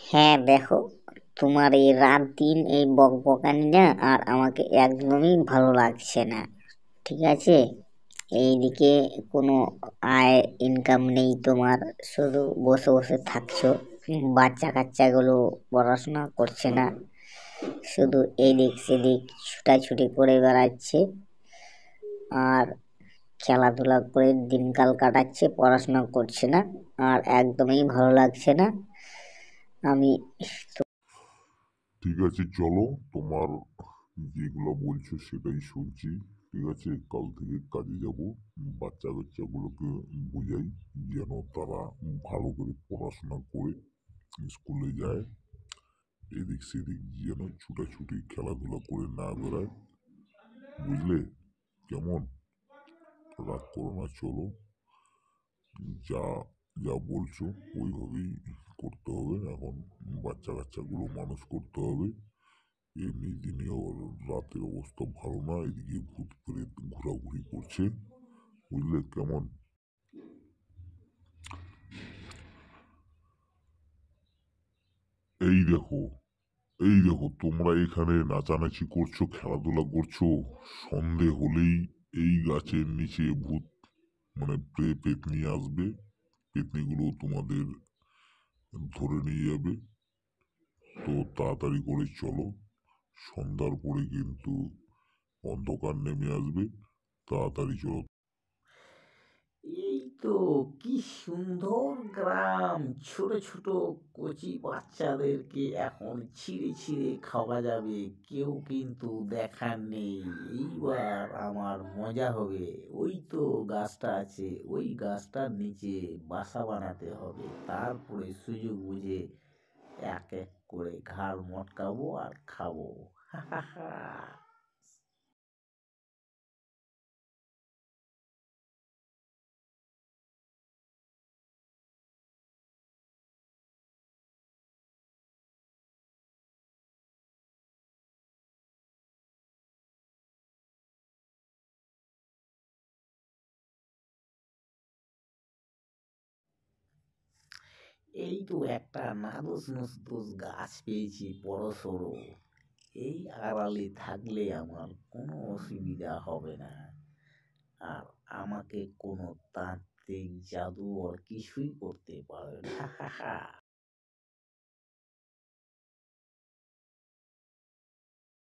হ্যাঁ দেখো, তোমার এই রাত দিন এই বকবকানি না আর আমাকে একদমই ভালো লাগছে না। ঠিক আছে, এইদিকে কোনো আয় ইনকাম নেই তোমার, শুধু বসে বসে থাকছো। বাচ্চা কাচ্চাগুলো পড়াশোনা করছে না, শুধু এদিক সেদিক ছুটাছুটি করে বেড়াচ্ছে আর খেলাধুলা করে দিনকাল কাটাচ্ছে, পড়াশোনা করছে না। আর একদমই ভালো লাগছে না। আমি ঠিক আছে, চলো, তোমার যেগুলো বলছো সেটাই শুনছি। ঠিক আছে, কাল থেকে কাজে যাব। বাচ্চা কাচ্চাগুলোকে বোঝাই যেন তারা ভালো করে পড়াশোনা করে স্কুলে যায়। এদিক সেদিক যেন ছুটাছুটি খেলাধুলা করে না বেড়ায়। বুঝলে? কেমন? রাগ করো না, চলো। যা যা বলছো ওইভাবেই করতে হবে। এখন বাচ্চা কাচ্চাগুলো মানুষ করতে হবে। এমনি দিনে ওর রাতের অবস্থা ভালো না, এদিকে ভূত প্রেত ঘোরাঘুরি করছে। বুঝলে? কেমন? এই দেখো, এই দেখো, তোমরা এখানে নাচানাচি করছো, খেলাধুলা করছো। সন্ধে হলেই এই গাছের নিচে ভূত মানে পেতনি আসবে। পেতনিগুলো তোমাদের ধরে নিয়ে যাবে। তো তাড়াতাড়ি করে চলো, সন্ধ্যার পরে কিন্তু অন্ধকার নেমে আসবে। তাড়াতাড়ি চলো। এই তো কি সুন্দর গ্রাম। ছোট ছোট কচি বাচ্চাদেরকে এখন ছিঁড়ে ছিঁড়ে খাওয়া যাবে, কেউ কিন্তু দেখার নেই। এইবার আমার মজা হবে। ওই তো গাছটা আছে, ওই গাছটার নিচে বাসা বানাতে হবে, তারপরে সুযোগ বুঝে এক এক করে ঘাড় মটকাবো আর খাবো। হা হা হা। এই তো একটা নাদুস নুসদুস গাছ পেয়েছি বড়সড়। এই আড়ালে থাকলে আমার কোনো অসুবিধা হবে না। আর আমাকে কোনো তান্ত্রিক জাদু আর কিছুই করতে পারবে না।